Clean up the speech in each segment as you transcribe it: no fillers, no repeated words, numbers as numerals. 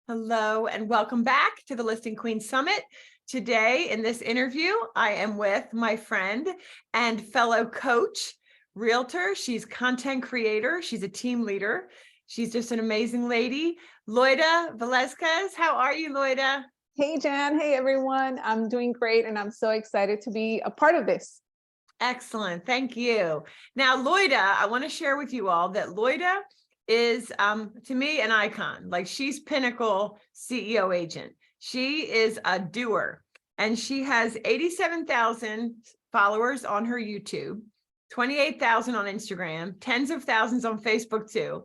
Hello and welcome back to the Listing Queen Summit. Today in this interview, I am with my friend and fellow coach, realtor. She's content creator. She's a team leader. She's just an amazing lady. Loida Velasquez. How are you, Loida? Hey, Jan. Hey, everyone. I'm doing great, and I'm so excited to be a part of this. Excellent. Thank you. Now, Loida, I want to share with you all that Loida is, to me, an icon. Like, she's pinnacle CEO agent. She is a doer, and she has 87,000 followers on her YouTube, 28,000 on Instagram, tens of thousands on Facebook too.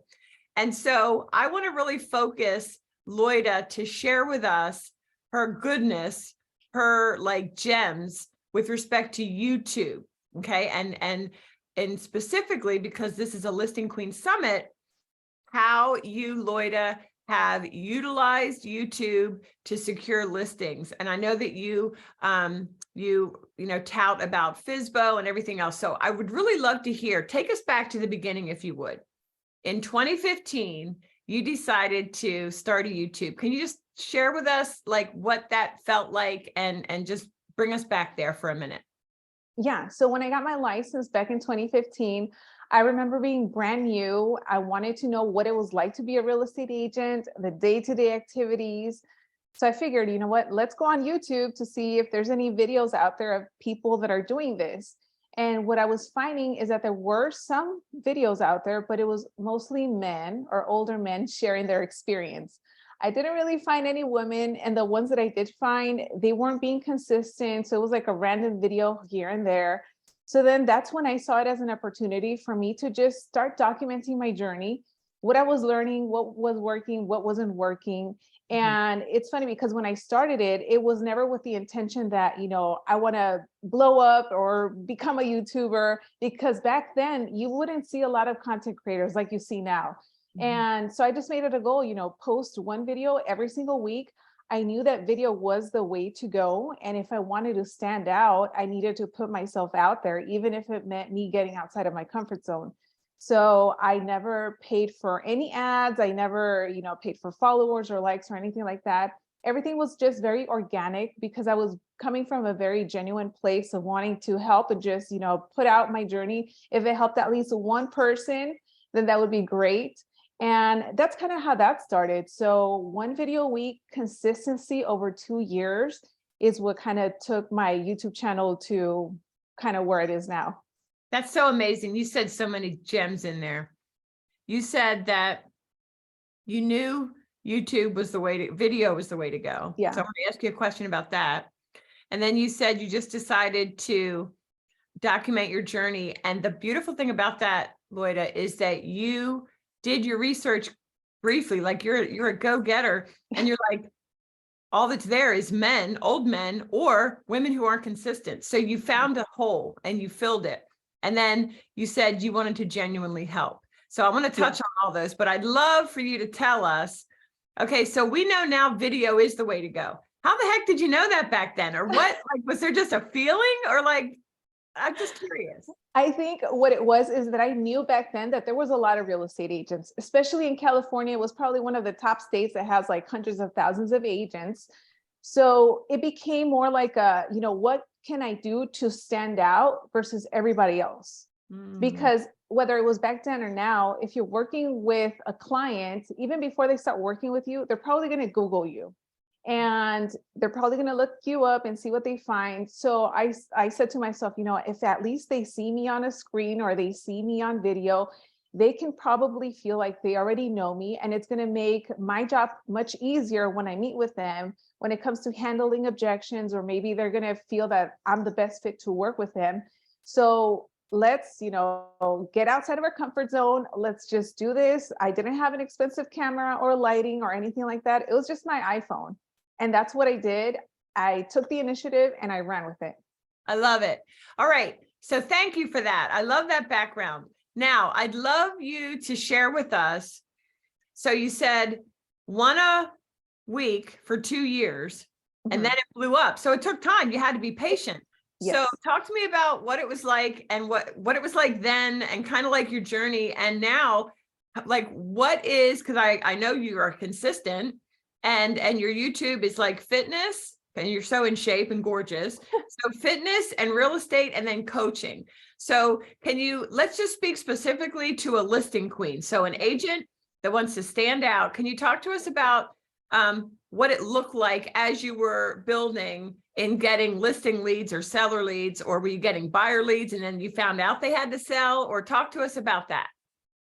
And so I want to really focus Loida to share with us her goodness, her like gems with respect to YouTube. Okay. And specifically, because this is a Listing Queen Summit, how you, Loida, have utilized YouTube to secure listings. And I know that you tout about FSBO and everything else. So I would really love to hear, take us back to the beginning, if you would. In 2015, you decided to start a YouTube. Can you just share with us like what that felt like and just bring us back there for a minute? Yeah. So when I got my license back in 2015, I remember being brand new. I wanted to know what it was like to be a real estate agent, the day-to-day activities. So I figured, you know what, let's go on YouTube to see if there's any videos out there of people that are doing this. And what I was finding is that there were some videos out there, but it was mostly men or older men sharing their experience. I didn't really find any women, and the ones that I did find, they weren't being consistent. So it was like a random video here and there. So then that's when I saw it as an opportunity for me to just start documenting my journey, what I was learning, what was working, what wasn't working. And it's funny because when I started it, it was never with the intention that, I want to blow up or become a YouTuber, because back then you wouldn't see a lot of content creators like you see now. And so I just made it a goal, post one video every single week. I knew that video was the way to go. And if I wanted to stand out, I needed to put myself out there, even if it meant me getting outside of my comfort zone. So I never paid for any ads. I never, paid for followers or likes or anything like that. Everything was just very organic because I was coming from a very genuine place of wanting to help and just, put out my journey. If it helped at least one person, then that would be great. And that's kind of how that started. So one video a week, consistency over 2 years is what kind of took my YouTube channel to kind of where it is now. That's so amazing. You said so many gems in there. You said that you knew YouTube was the way to, video was the way to go. Yeah. So I'm going to ask you a question about that. And then you said you just decided to document your journey. And the beautiful thing about that, Loida, is that you did your research briefly, like you're a go-getter, and you're like, all that's there is men, old men, or women who aren't consistent. So you found a hole and you filled it. And then you said you wanted to genuinely help. So I want to touch on all those, but I'd love for you to tell us, okay, so we know now video is the way to go. How the heck did you know that back then? Or what, like, was there just a feeling, or like, I'm just curious. I think what it was is that I knew back then that there was a lot of real estate agents, especially in California. It was probably one of the top states that has like hundreds of thousands of agents. So it became more like what can I do to stand out versus everybody else? Because whether it was back then or now, if you're working with a client, even before they start working with you, they're probably going to Google you. And they're probably going to look you up and see what they find. So I said to myself, if at least they see me on a screen or they see me on video, they can probably feel like they already know me. And it's going to make my job much easier when I meet with them, when it comes to handling objections, or maybe they're going to feel that I'm the best fit to work with them. So let's, get outside of our comfort zone. Let's just do this. I didn't have an expensive camera or lighting or anything like that. It was just my iPhone. And that's what I did. I took the initiative and I ran with it. I love it. All right. So thank you for that. I love that background. Now, I'd love you to share with us. So you said one a week for 2 years, and then it blew up. So it took time. You had to be patient. Yes. So talk to me about what it was like and what it was like then, and kind of like your journey. And now, like, what is, because I know you are consistent. and your YouTube is like fitness, and you're so in shape and gorgeous. So fitness and real estate and then coaching. So let's just speak specifically to a listing queen. So an agent that wants to stand out. Can you talk to us about what it looked like as you were building in getting listing leads or seller leads, or were you getting buyer leads and then you found out they had to sell, or talk to us about that?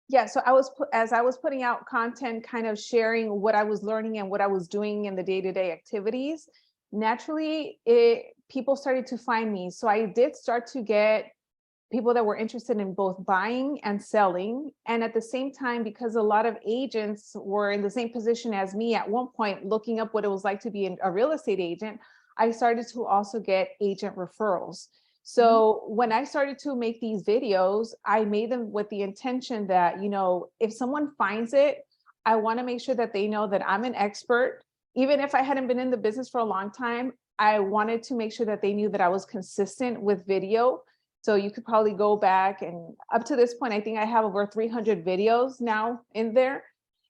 Yeah, so as I was putting out content, kind of sharing what I was learning and what I was doing in the day-to-day activities, naturally, people started to find me. So I did start to get people that were interested in both buying and selling. And at the same time, because a lot of agents were in the same position as me at one point, looking up what it was like to be a real estate agent, I started to also get agent referrals. So when I started to make these videos, I made them with the intention that, you know, if someone finds it, I want to make sure that they know that I'm an expert. Even if I hadn't been in the business for a long time, I wanted to make sure that they knew that I was consistent with video. So you could probably go back, and up to this point, I think I have over 300 videos now in there.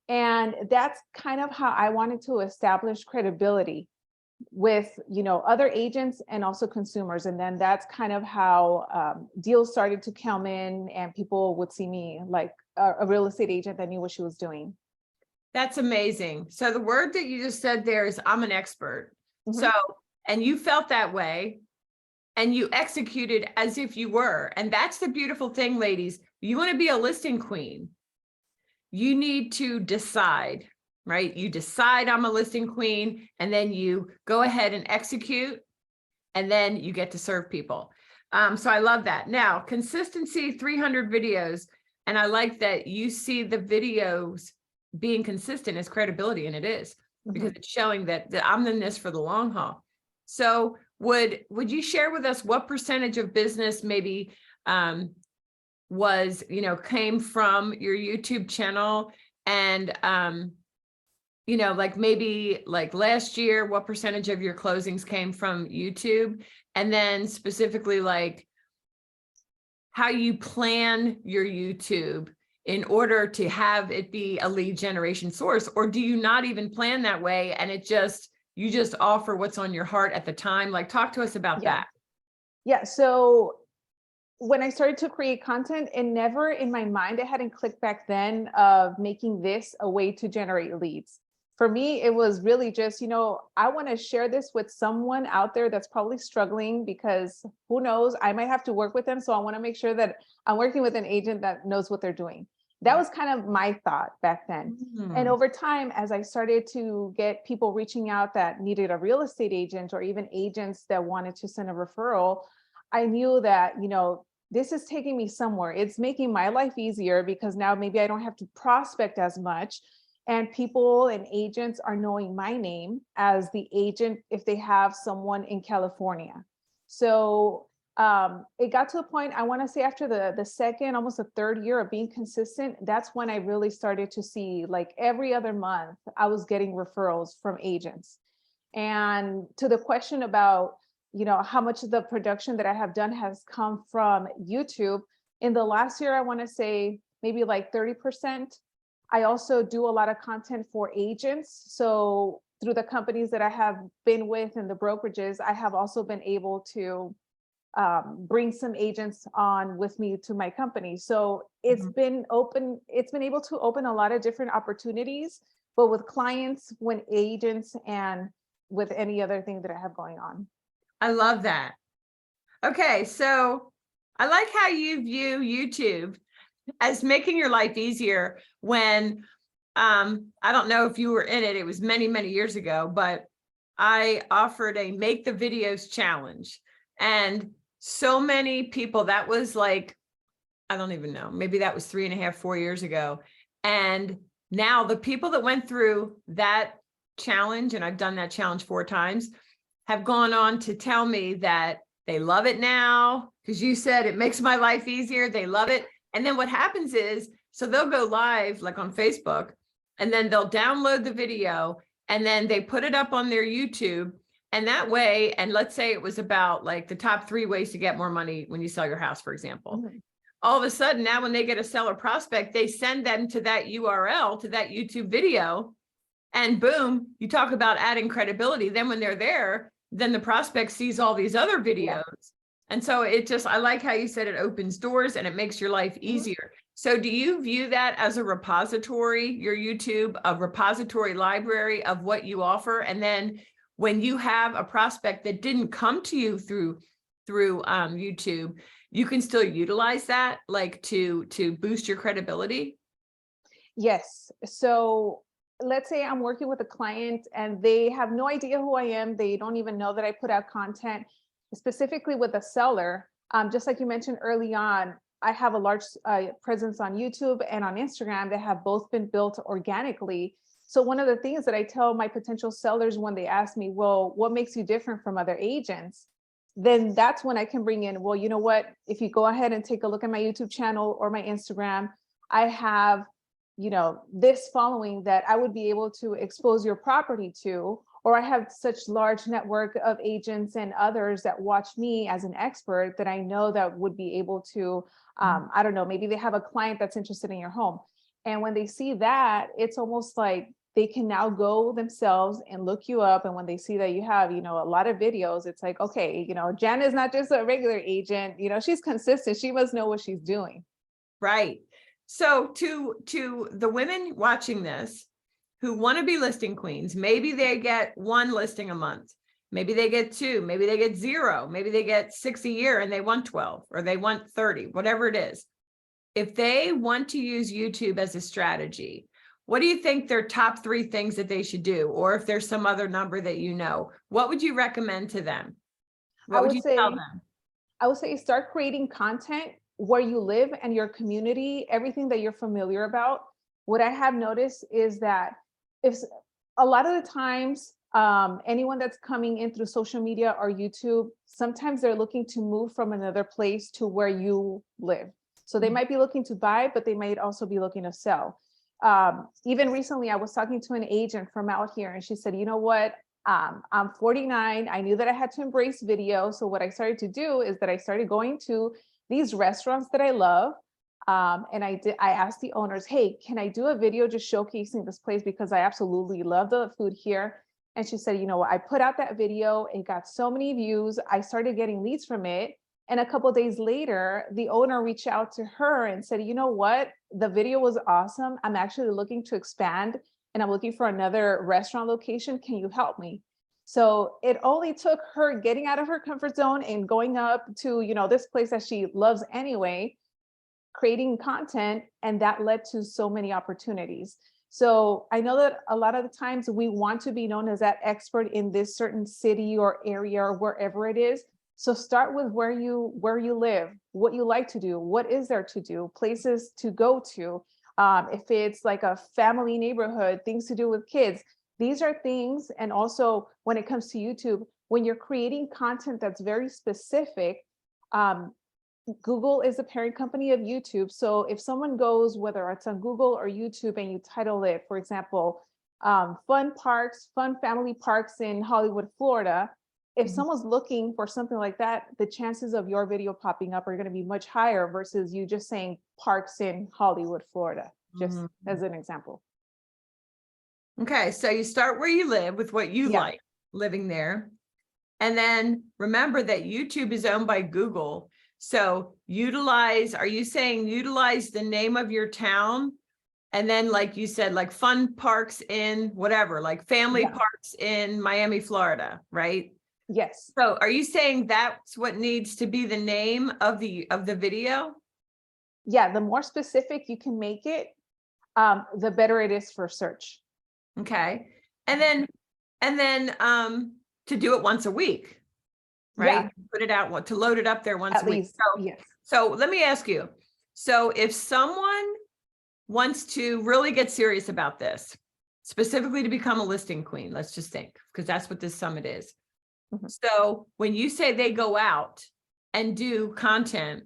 And that's kind of how I wanted to establish credibility with, you know, other agents and also consumers. And then that's kind of how deals started to come in, and people would see me like a real estate agent that knew what she was doing. That's amazing. So the word that you just said there is, I'm an expert. So, and you felt that way and you executed as if you were. And that's the beautiful thing, ladies. You want to be a listing queen. You need to decide, right? You decide I'm a listing queen, and then you go ahead and execute, and then you get to serve people. So I love that. Now, consistency, 300 videos. And I like that you see the videos being consistent as credibility, and it is, because it's showing that I'm in this for the long haul. So would you share with us what percentage of business maybe was, you know, came from your YouTube channel, and you know, like maybe like last year, what percentage of your closings came from YouTube? And then specifically like how you plan your YouTube in order to have it be a lead generation source, or do you not even plan that way and you just offer what's on your heart at the time? Like, talk to us about that. Yeah, so when I started to create content, and never in my mind, it hadn't clicked back then of making this a way to generate leads. For me, it was really just, you know, I want to share this with someone out there that's probably struggling, because who knows, I might have to work with them. So I want to make sure that I'm working with an agent that knows what they're doing. That was kind of my thought back then. And over time, as I started to get people reaching out that needed a real estate agent, or even agents that wanted to send a referral, I knew that, you know, this is taking me somewhere. It's making my life easier, because now maybe I don't have to prospect as much. And people and agents are knowing my name as the agent if they have someone in California. So it got to a point, I want to say after the second, almost the third year of being consistent, that's when I really started to see, like, every other month I was getting referrals from agents. And to the question about, you know, how much of the production that I have done has come from YouTube, in the last year, I want to say maybe like 30%. I also do a lot of content for agents. So through the companies that I have been with and the brokerages, I have also been able to bring some agents on with me to my company. So it's been able to open a lot of different opportunities, but with clients, with agents, and with any other thing that I have going on. I love that. Okay, so I like how you view YouTube as making your life easier. When I don't know if you were in it, it was many, many years ago, but I offered a make the videos challenge. And so many people, that was like, I don't even know, maybe that was 3.5, 4 years ago. And now the people that went through that challenge, and I've done that challenge 4 times, have gone on to tell me that they love it now, because you said it makes my life easier. They love it. And then what happens is, so they'll go live like on Facebook, and then they'll download the video, and then they put it up on their YouTube. And that way, and let's say it was about like the top 3 ways to get more money when you sell your house, for example. All of a sudden, now when they get a seller prospect, they send them to that URL, to that YouTube video, And boom, you talk about adding credibility. Then when they're there, then the prospect sees all these other videos. And so it just, I like how you said it opens doors and it makes your life easier. So do you view that as a repository, your YouTube, a repository library of what you offer? And then when you have a prospect that didn't come to you through YouTube, you can still utilize that, like to boost your credibility? Yes. So let's say I'm working with a client and they have no idea who I am. They don't even know that I put out content. Specifically with a seller, just like you mentioned early on, I have a large presence on YouTube and on Instagram that have both been built organically. So one of the things that I tell my potential sellers when they ask me, well, what makes you different from other agents? Then that's when I can bring in, well, you know what, if you go ahead and take a look at my YouTube channel or my Instagram, I have, this following that I would be able to expose your property to, or I have such large network of agents and others that watch me as an expert that I know that would be able to, I don't know, maybe they have a client that's interested in your home. And when they see that, it's almost like they can now go themselves and look you up. And when they see that you have, a lot of videos, it's like, okay, Jan is not just a regular agent, she's consistent. She must know what she's doing. Right. So to the women watching this who want to be listing queens, maybe they get one listing a month, maybe they get two, maybe they get zero, maybe they get 6 a year and they want 12 or they want 30, whatever it is. If they want to use YouTube as a strategy, what do you think their top 3 things that they should do? Or if there's some other number that what would you recommend to them? What would you tell them? I would say start creating content where you live and your community, everything that you're familiar about. What I have noticed is that if a lot of the times, anyone that's coming in through social media or YouTube, sometimes they're looking to move from another place to where you live. So they might be looking to buy, but they might also be looking to sell. Even recently, I was talking to an agent from out here and she said, you know what? I'm 49. I knew that I had to embrace video. So what I started to do is that I started going to these restaurants that I love. And I asked the owners, hey, can I do a video just showcasing this place because I absolutely love the food here? And she said, I put out that video, it got so many views. I started getting leads from it. And a couple of days later, the owner reached out to her and said, you know what? The video was awesome. I'm actually looking to expand and I'm looking for another restaurant location. Can you help me? So it only took her getting out of her comfort zone and going up to, this place that she loves anyway, creating content, and that led to so many opportunities. So I know that a lot of the times we want to be known as that expert in this certain city or area or wherever it is. So start with where you live, what you like to do, what is there to do, places to go to. If it's like a family neighborhood, things to do with kids. These are things, and also when it comes to YouTube, when you're creating content that's very specific, Google is the parent company of YouTube. So if someone goes, whether it's on Google or YouTube, and you title it, for example, fun family parks in Hollywood, Florida, if someone's looking for something like that, the chances of your video popping up are going to be much higher versus you just saying parks in Hollywood, Florida, just as an example. Okay, so you start where you live with what you like living there. And then remember that YouTube is owned by Google. So are you saying utilize the name of your town? And then, like you said, like fun parks in whatever, like family parks in Miami, Florida, right? Yes. So are you saying that's what needs to be the name of the video? Yeah, the more specific you can make it, the better it is for search. Okay. And then to do it once a week, right? Put it out, to load it up there once a week. So let me ask you. So if someone wants to really get serious about this, specifically to become a listing queen, let's just think, because that's what this summit is. So when you say they go out and do content,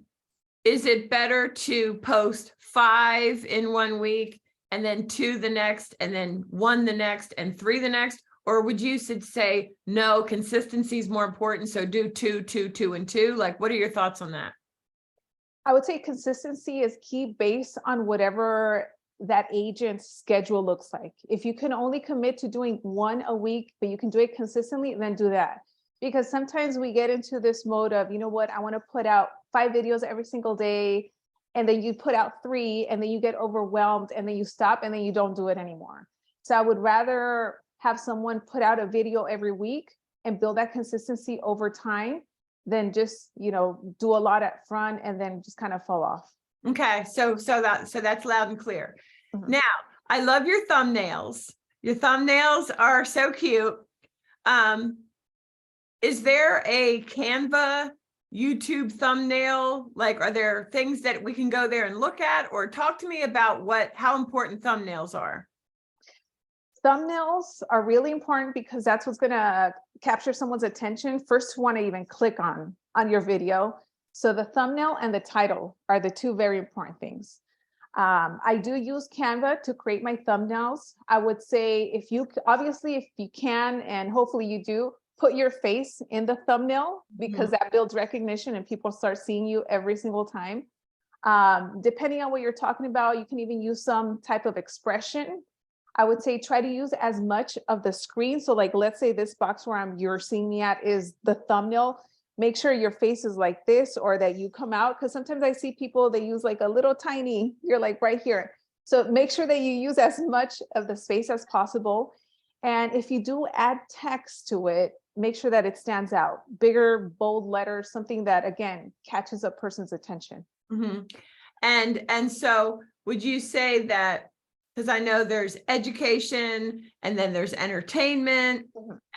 is it better to post 5 in 1 week and then 2 the next, and then 1 the next, and 3 the next? Or would you say, no, consistency is more important, so do 2, 2, 2, and 2? Like, what are your thoughts on that? I would say consistency is key based on whatever that agent's schedule looks like. If you can only commit to doing one a week, but you can do it consistently, then do that. Because sometimes we get into this mode of, you know what, I want to put out 5 videos every single day. And then you put out 3 and then you get overwhelmed and then you stop and then you don't do it anymore. So I would rather have someone put out a video every week and build that consistency over time than just, you know, do a lot up front and then just kind of fall off. Okay, so that's loud and clear. Mhm. Now, I love your thumbnails. Your thumbnails are so cute. Is there a Canva YouTube thumbnail? Like, are there things that we can go there and look at, or talk to me about how important thumbnails are? Thumbnails are really important because that's what's going to capture someone's attention first to want to even click on your video. So the thumbnail and the title are the 2 very important things. I do use Canva to create my thumbnails. I would say if you can, and hopefully you do, put your face in the thumbnail because that builds recognition and people start seeing you every single time. Depending on what you're talking about, you can even use some type of expression. I would say try to use as much of the screen. So like, let's say this box where you're seeing me at is the thumbnail. Make sure your face is like this, or that you come out. Cause sometimes I see people, they use like a little tiny, you're like right here. So make sure that you use as much of the space as possible. And if you do add text to it, make sure that it stands out, bigger, bold letters, something that again, catches a person's attention. Mm-hmm. And so would you say that, because I know there's education and then there's entertainment,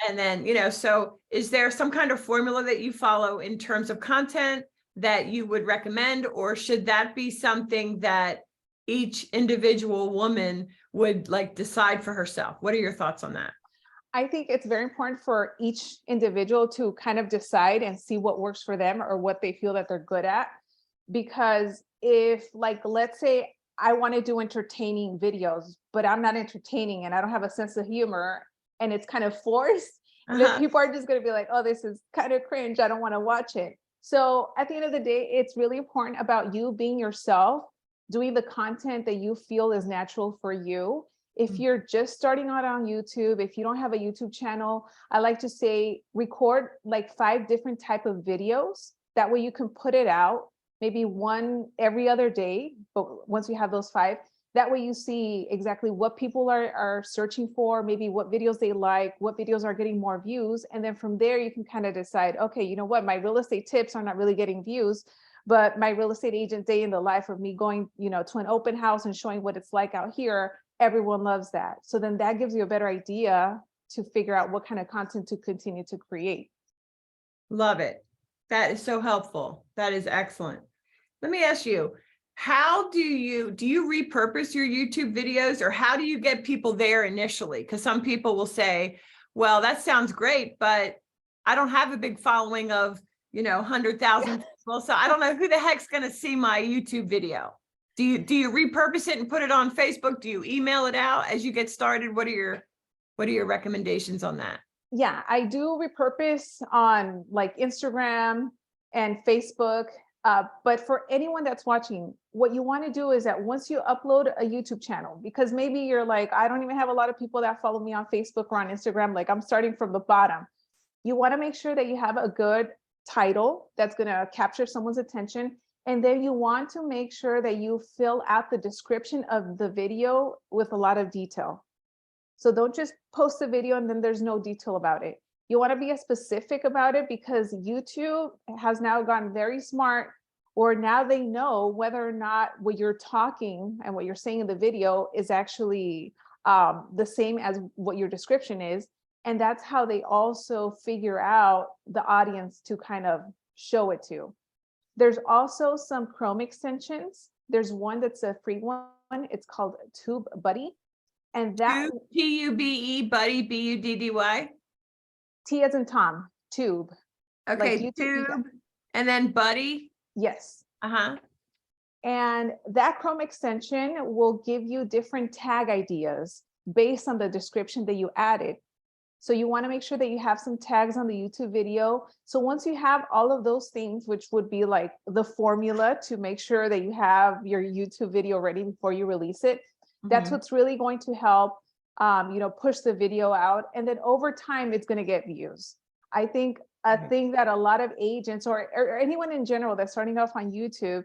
and then, you know, so is there some kind of formula that you follow in terms of content that you would recommend, or should that be something that each individual woman would like decide for herself? What are your thoughts on that? I think it's very important for each individual to kind of decide and see what works for them or what they feel that they're good at. Because if, like, let's say I want to do entertaining videos, but I'm not entertaining and I don't have a sense of humor and it's kind of forced, then people are just going to be like, oh, this is kind of cringe. I don't want to watch it. So at the end of the day, it's really important about you being yourself, doing the content that you feel is natural for you. If you're just starting out on YouTube, if you don't have a YouTube channel, I like to say record like 5 different type of videos. That way you can put it out, maybe one every other day. But once you have those 5, that way you see exactly what people are searching for, maybe what videos they like, what videos are getting more views. And then from there, you can kind of decide, okay, you know what, my real estate tips are not really getting views, but my real estate agent day in the life of me going, you know, to an open house and showing what it's like out here, everyone loves that. So then that gives you a better idea to figure out what kind of content to continue to create. Love it. That is so helpful. That is excellent. Let me ask you, how do you repurpose your YouTube videos, or how do you get people there initially? Because some people will say, well, that sounds great, but I don't have a big following of, you know, 100,000 people. So I don't know who the heck's going to see my YouTube video. Do you repurpose it and put it on Facebook? Do you email it out as you get started? What are your recommendations on that? Yeah, I do repurpose on like Instagram and Facebook. But for anyone that's watching, what you want to do is that once you upload a YouTube channel, because maybe you're like, I don't even have a lot of people that follow me on Facebook or on Instagram, like I'm starting from the bottom. You want to make sure that you have a good title that's going to capture someone's attention. And then you want to make sure that you fill out the description of the video with a lot of detail. So don't just post a video and then there's no detail about it. You want to be as specific about it, because YouTube has now gotten very smart, or now they know whether or not what you're talking and what you're saying in the video is actually the same as what your description is. And that's how they also figure out the audience to kind of show it to. There's also some Chrome extensions. There's one that's a free one. It's called Tube Buddy. And that Tube, Buddy, Buddy. T as in Tom, Tube. Okay, like YouTube, and then Buddy. Yes. Uh-huh. And that Chrome extension will give you different tag ideas based on the description that you added. So you want to make sure that you have some tags on the YouTube video. So once you have all of those things, which would be like the formula to make sure that you have your YouTube video ready before you release it, That's Mhm. what's really going to help, push the video out. And then over time, it's going to get views. I think a Right. thing that a lot of agents or anyone in general that's starting off on YouTube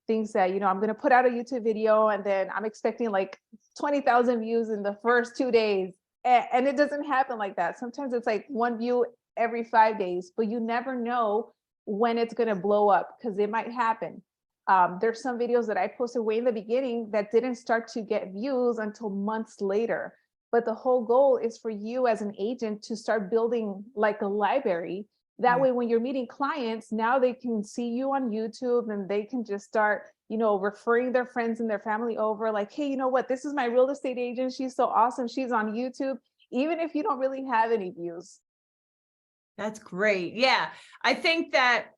thinks that, I'm going to put out a YouTube video and then I'm expecting like 20,000 views in the first 2 days. And it doesn't happen like that. Sometimes it's like one view every 5 days, but you never know when it's going to blow up because it might happen. There's some videos that I posted way in the beginning that didn't start to get views until months later. But the whole goal is for you as an agent to start building like a library. That Yeah. way, when you're meeting clients, now they can see you on YouTube and they can just start, referring their friends and their family over like, hey, you know what? This is my real estate agent. She's so awesome. She's on YouTube, even if you don't really have any views. That's great. Yeah. I think that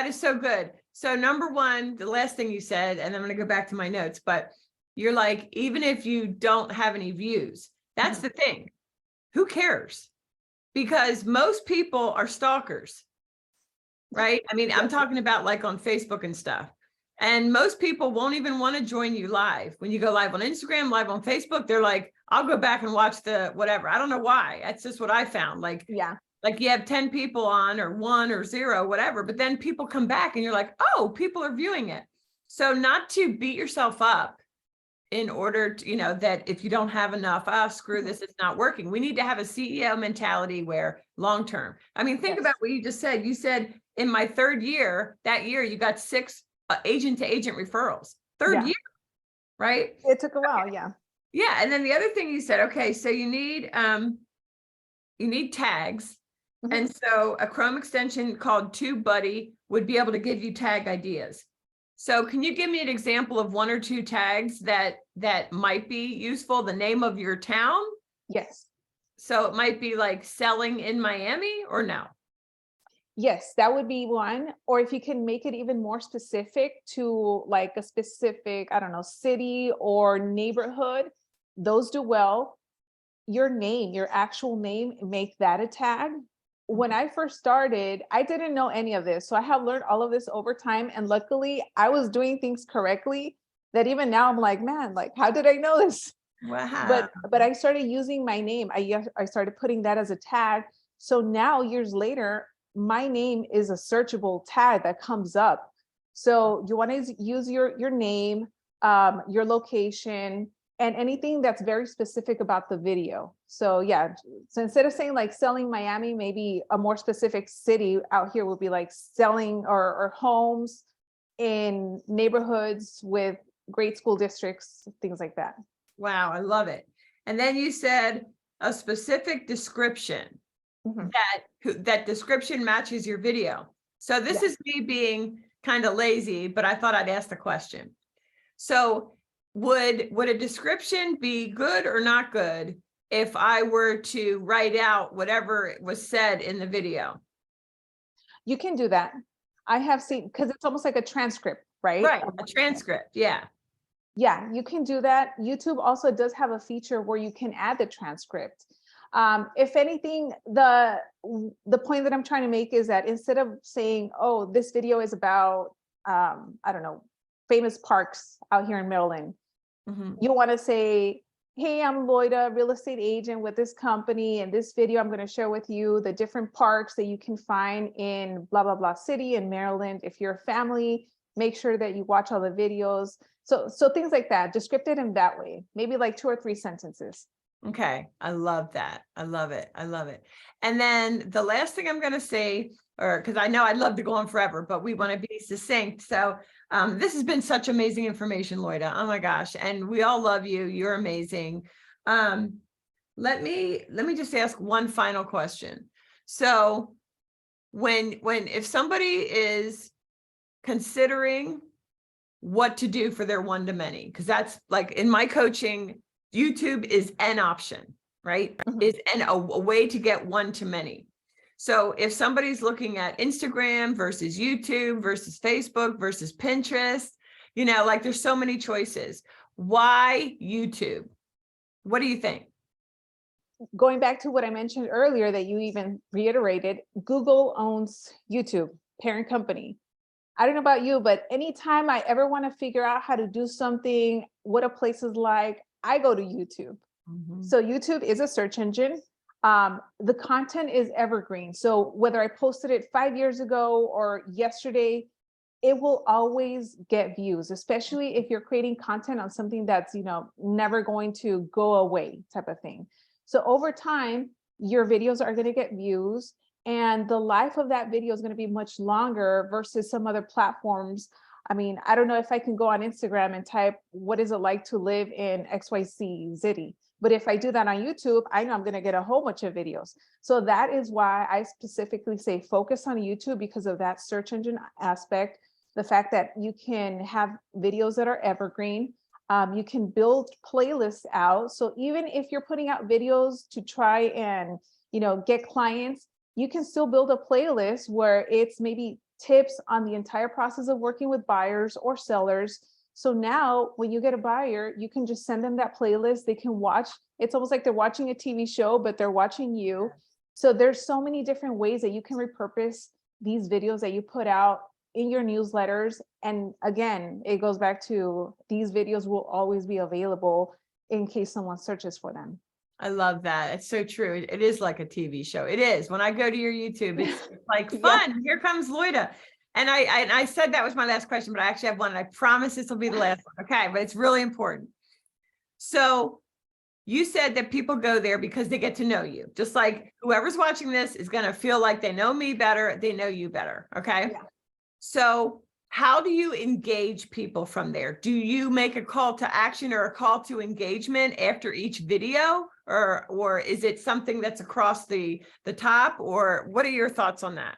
is so good. So number one, the last thing you said, and I'm going to go back to my notes, but you're like, even if you don't have any views, that's the thing. Who cares? Because most people are stalkers, right? I mean, I'm talking about like on Facebook and stuff. And most people won't even want to join you live. When you go live on Instagram, live on Facebook, they're like, I'll go back and watch the whatever. I don't know why. That's just what I found. Yeah. Like you have 10 people on or 1 or 0, whatever, but then people come back and you're like, oh, people are viewing it. So not to beat yourself up in order to, that if you don't have enough, screw this, it's not working. We need to have a CEO mentality where long-term. I mean, think about what you just said. You said in my third year, that year, you got 6 agent to agent referrals. Third year, right? It took a while. Yeah. Yeah. And then the other thing you said, okay, so you need tags. And so a Chrome extension called TubeBuddy would be able to give you tag ideas. So can you give me an example of 1 or 2 tags that might be useful? The name of your town? Yes. So it might be like selling in Miami or no? Yes, that would be one. Or if you can make it even more specific to like a specific, I don't know, city or neighborhood, those do well. Your name, your actual name, make that a tag. When I first started, I didn't know any of this. So I have learned all of this over time. And luckily I was doing things correctly that even now I'm like, man, like, how did I know this? Wow. But I started using my name. I started putting that as a tag. So now years later, my name is a searchable tag that comes up. So you want to use your name, your location, and anything that's very specific about the video. So yeah, so instead of saying like selling Miami, maybe a more specific city out here would be like selling or homes in neighborhoods with great school districts, things like that. Wow, I love it. And then you said a specific description that description matches your video. So this is me being kind of lazy, but I thought I'd ask the question. So would a description be good or not good if I were to write out whatever was said in the video? You can do that. I have seen, because it's almost like a transcript, right? Right, a transcript. Yeah. Yeah, you can do that. YouTube also does have a feature where you can add the transcript. If anything, the point that I'm trying to make is that instead of saying, oh, this video is about, I don't know, famous parks out here in Maryland, you want to say, hey, I'm Loida, real estate agent with this company. And this video, I'm going to share with you the different parks that you can find in blah, blah, blah city in Maryland. If you're a family, make sure that you watch all the videos. So things like that, just script it in that way, maybe like 2 or 3 sentences. Okay. I love that. I love it. I love it. And then the last thing I'm going to say, because I know I'd love to go on forever, but we want to be succinct. So this has been such amazing information, Loida. Oh my gosh. And we all love you. You're amazing. Let me just ask one final question. So if somebody is considering what to do for their one to many, because that's like in my coaching, YouTube is an option, right? Is a way to get one to many. So if somebody's looking at Instagram versus YouTube versus Facebook versus Pinterest, like there's so many choices. Why YouTube? What do you think? Going back to what I mentioned earlier that you even reiterated, Google owns YouTube, parent company. I don't know about you, but anytime I ever want to figure out how to do something, what a place is like, I go to YouTube. Mhm. So YouTube is a search engine. The content is evergreen. So whether I posted it 5 years ago or yesterday, it will always get views, especially if you're creating content on something that's, never going to go away type of thing. So over time, your videos are going to get views, and the life of that video is going to be much longer versus some other platforms. I mean, I don't know if I can go on Instagram and type, what is it like to live in XYZ city? But if I do that on YouTube, I know I'm going to get a whole bunch of videos. So that is why I specifically say focus on YouTube, because of that search engine aspect. The fact that you can have videos that are evergreen. You can build playlists out. So even if you're putting out videos to try and, get clients, you can still build a playlist where it's maybe tips on the entire process of working with buyers or sellers. So now when you get a buyer, you can just send them that playlist. They can watch. It's almost like they're watching a TV show, but they're watching you. So there's so many different ways that you can repurpose these videos that you put out in your newsletters. And again, it goes back to, these videos will always be available in case someone searches for them. I love that. It's so true. It is like a TV show. It is. When I go to your YouTube, it's like Yeah. fun. Here comes Loida. And I said that was my last question, but I actually have one. And I promise this will be the last one. Okay. But it's really important. So you said that people go there because they get to know you. Just like whoever's watching this is going to feel like they know me better. They know you better. Okay. Yeah. So how do you engage people from there? Do you make a call to action or a call to engagement after each video? Or is it something that's across the top? Or what are your thoughts on that?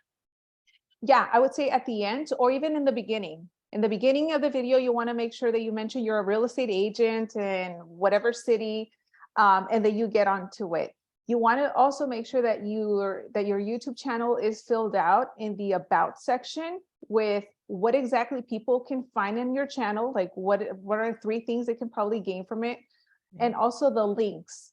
Yeah, I would say at the end, or even in the beginning. In the beginning of the video, you want to make sure that you mention you're a real estate agent in whatever city, and that you get onto it. You want to also make sure that your YouTube channel is filled out in the about section with what exactly people can find in your channel, like what are 3 things they can probably gain from it, and also the links.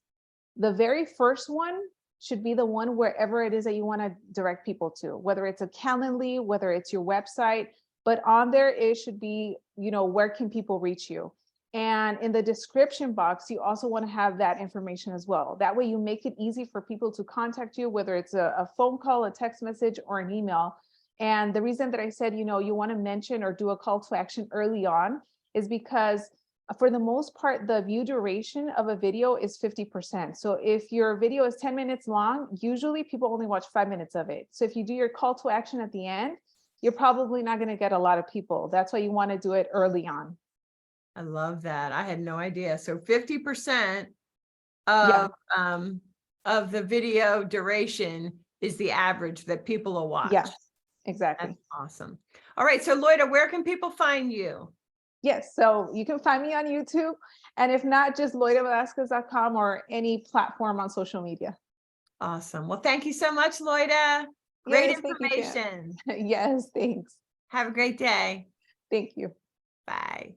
The very first one should be the one wherever it is that you want to direct people to, whether it's a Calendly, whether it's your website, but on there, it should be, where can people reach you? And in the description box, you also want to have that information as well. That way you make it easy for people to contact you, whether it's a phone call, a text message, or an email. And the reason that I said, you want to mention or do a call to action early on is because for the most part, the view duration of a video is 50%. So if your video is 10 minutes long, usually people only watch 5 minutes of it. So if you do your call to action at the end, you're probably not going to get a lot of people. That's why you want to do it early on. I love that. I had no idea. So 50% Yeah. of the video duration is the average that people will watch. Yeah, exactly. That's awesome. All right. So Loida, where can people find you? Yes, so you can find me on YouTube, and if not, just loidavelasquez.com or any platform on social media. Awesome. Well, thank you so much, Loida. Great Yes, thank you, Jan. information. Yes, thanks. Have a great day. Thank you. Bye.